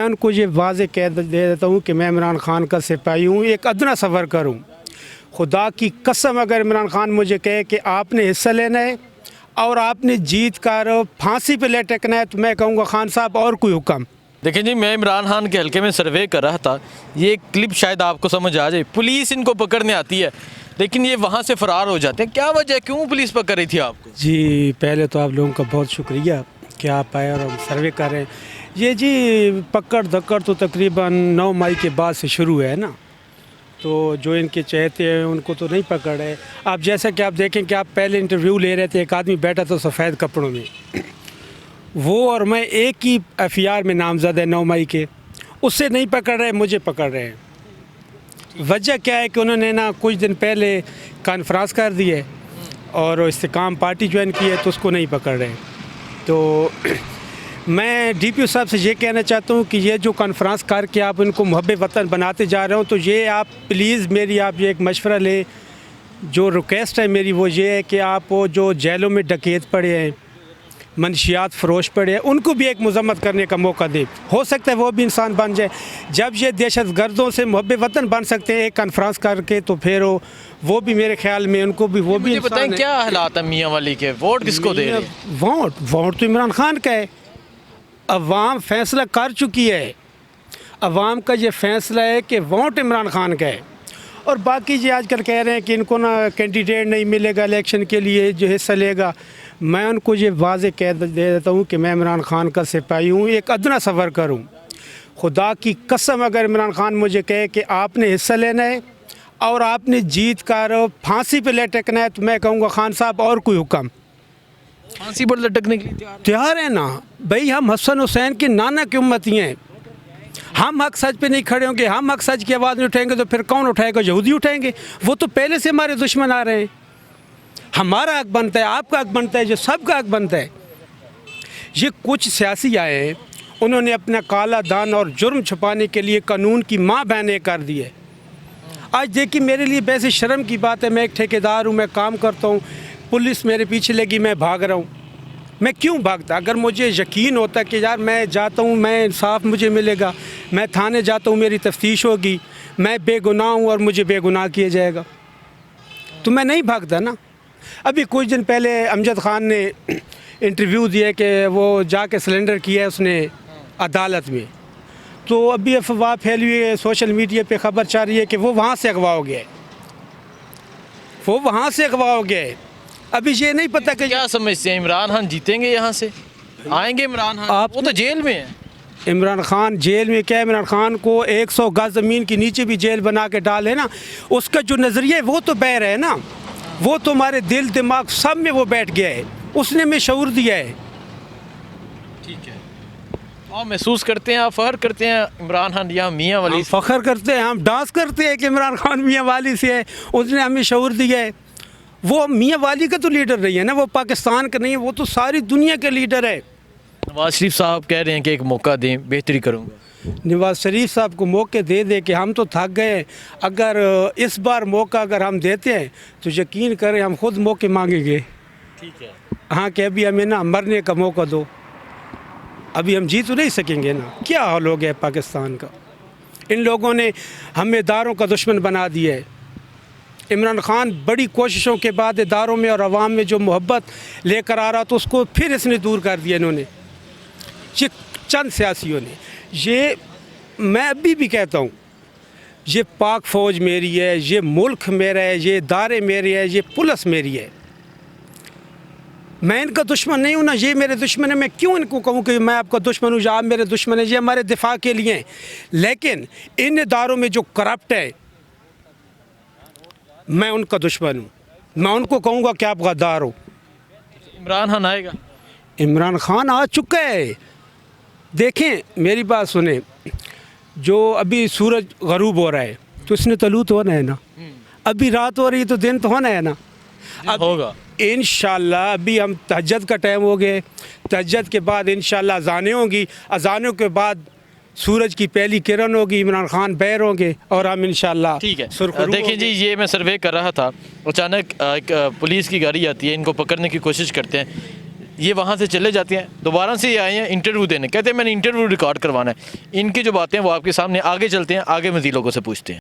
उनको ये वाज़े कह दे देता हूँ कि मैं इमरान खान का सिपाही हूँ, एक अदना सफ़र करूँ। खुदा की कसम अगर इमरान खान मुझे कहे कि आपने हिस्सा लेना है और आपने जीत कर फांसी पे लटकना है, तो मैं कहूँगा खान साहब और कोई हुक्म। देखिए जी, मैं इमरान खान के हल्के में सर्वे कर रहा था। ये क्लिप शायद आपको समझ आ जाए। पुलिस इनको पकड़ने आती है लेकिन ये वहाँ से फ़रार हो जाते हैं। क्या वजह है, क्यों पुलिस पकड़ रही थी आपको? जी पहले तो आप लोगों का बहुत शुक्रिया कि आप आए और हम सर्वे कर रहे हैं। ये जी पकड़ धक्कड़ तो तकरीबन 9 मई के बाद से शुरू है ना, तो जो इनके चहेते हैं उनको तो नहीं पकड़ है। आप जैसा कि आप देखें कि आप पहले इंटरव्यू ले रहे थे, एक आदमी बैठा था सफ़ेद कपड़ों में, वो और मैं एक ही एफआईआर में नामजद है 9 मई के। उससे नहीं पकड़ रहे, मुझे पकड़ रहे हैं। वजह क्या है कि उन्होंने ना कुछ दिन पहले कॉन्फ्रेंस कर दी है और इस्तेकाम पार्टी ज्वाइन की है, तो उसको नहीं पकड़ रहे। तो मैं डीपीओ साहब से ये कहना चाहता हूँ कि ये जो कॉन्फ्रेंस करके आप इनको मुहब्बे वतन बनाते जा रहे हो, तो ये आप प्लीज़ मेरी आप ये एक मशवरा लें। जो रिक्वेस्ट है मेरी वो ये है कि आप वो जो जेलों में डकैत पड़े हैं, मनशियात फ़रोश पड़े हैं, उनको भी एक मजम्मत करने का मौका दें। हो सकता है वो भी इंसान बन जाए। जब ये दहशत गर्दों से मुहब्बे वतन बन सकते हैं एक कॉन्फ्रेंस करके, तो फिर वो भी मेरे ख्याल में उनको भी वो भी बताएं क्या हालात है मियाँ वाली के? वोट किसको दे रहे हैं? वोट तो इमरान खान का है। अवाम फैसला कर चुकी है। अवाम का ये फैसला है कि वोट इमरान खान का है। और बाकी जी आजकल कह रहे हैं कि इनको ना कैंडिडेट नहीं मिलेगा इलेक्शन के लिए जो हिस्सा लेगा। मैं उनको ये वाज़े कह दे देता हूँ कि मैं इमरान खान का सिपाही हूँ, एक अदना सफ़र करूँ। खुदा की कसम अगर इमरान खान मुझे कहे कि आपने हिस्सा लेना है और आपने जीत कर फांसी पे लटकना है, तो मैं कहूँगा खान साहब और कोई हुक्म। फांसी पर लटकने के लिए तैयार है ना भाई। हम हसन हुसैन के नाना की उम्मती हैं। हम हक सच पे नहीं खड़े होंगे, हम हक सच की आवाज़ नहीं उठाएंगे, तो फिर कौन उठाएगा? यहूदी उठाएंगे। वो तो पहले से हमारे दुश्मन आ रहे हैं। हमारा हक बनता है, आपका हक बनता है, जो सबका हक बनता है। ये कुछ सियासी आए हैं, उन्होंने अपना काला दान और जुर्म छुपाने के लिए कानून की माँ बहने कर दी है। आज देखिए मेरे लिए वैसे शर्म की बात है, मैं एक ठेकेदार हूँ, मैं काम करता हूँ, पुलिस मेरे पीछे लगी, मैं भाग रहा हूँ। मैं क्यों भागता? अगर मुझे यकीन होता कि यार मैं जाता हूँ, मैं इंसाफ मुझे मिलेगा, मैं थाने जाता हूँ, मेरी तफ्तीश होगी, मैं बेगुनाह हूँ और मुझे बेगुनाह किया जाएगा, तो मैं नहीं भागता ना। अभी कुछ दिन पहले अमजद खान ने इंटरव्यू दिया कि वो जाके सिलेंडर किया है उसने अदालत में, तो अभी अफवाह फैली हुई है, सोशल मीडिया पे खबर चल रही है कि वो वहाँ से अगवा हो गया है। वो वहाँ से अगवा हो गया है। अभी ये नहीं पता कि क्या समझते हैं इमरान खान जीतेंगे यहाँ से? आएंगे इमरान खान? आप वो तो जेल में है। इमरान खान जेल में क्या है? इमरान खान को 100 गज ज़मीन के नीचे भी जेल बना के डाले ना, उसका जो नज़रिया है वो तो बह रहा है ना, वो तो हमारे दिल दिमाग सब में वो बैठ गया है। उसने हमें शऊर दिया है। ठीक है, आप महसूस करते हैं, आप फ़ख्र करते हैं इमरान खान यहाँ मियाँ वाली? फ़ख्र करते हैं, हम डांस करते हैं कि इमरान खान मियाँ वाली से है, उसने हमें शऊर दिया है। वो मियाँ वाली का तो लीडर नहीं है ना, वो पाकिस्तान का नहीं है, वो तो सारी दुनिया के लीडर है। नवाज शरीफ साहब कह रहे हैं कि एक मौका दें, बेहतरी करूँगा। नवाज शरीफ साहब को मौके दे दे कि हम तो थक गए। अगर इस बार मौका अगर हम देते हैं तो यकीन करें हम खुद मौके मांगेंगे। ठीक है, हाँ कि अभी हमें ना मरने का मौका दो, अभी हम जीत तो नहीं सकेंगे ना। क्या हाल हो गया पाकिस्तान का? इन लोगों ने हमें इदारों का दुश्मन बना दिया है। इमरान खान बड़ी कोशिशों के बाद इदारों में और अवाम में जो मोहब्बत लेकर आ रहा, तो उसको फिर इसने दूर कर दिया इन्होंने, ये चंद सियासियों ने। ये मैं अभी भी कहता हूँ, ये पाक फ़ौज मेरी है, ये मुल्क मेरा है, ये इदारे मेरे हैं, ये पुलिस मेरी है। मैं इनका दुश्मन नहीं हूँ ना, ये मेरे दुश्मन है। मैं क्यों इनको कहूँ कि मैं आपका दुश्मन हूँ या आप मेरे दुश्मन हैं? ये हमारे दिफा के लिए हैं। लेकिन इन इदारों में जो करप्ट है, मैं उनका दुश्मन हूँ। मैं उनको कहूँगा कि आप गद्दार हो। इमरान खान आएगा? इमरान खान आ चुका है। देखें मेरी बात सुने, जो अभी सूरज गरूब हो रहा है तो इसने तलू तो होना है ना, अभी रात हो रही है तो दिन तो होना है ना। अब होगा इंशाल्लाह। अभी हम तहज्जुद का टाइम हो गए, तहज्जुद के बाद इंशाल्लाह अज़ानें होंगी, अज़ानों के बाद सूरज की पहली किरण होगी, इमरान खान बैर होंगे और हम इंशाल्लाह। ठीक है, देखिए जी, ये मैं सर्वे कर रहा था, अचानक एक पुलिस की गाड़ी आती है, इनको पकड़ने की कोशिश करते हैं। ये वहाँ से चले जाते हैं, दोबारा से ये आए हैं इंटरव्यू देने, कहते हैं मैंने इंटरव्यू रिकॉर्ड करवाना है। इनकी जो बातें हैं वो आपके सामने, आगे चलते हैं, आगे मज़ीद लोगों से पूछते हैं।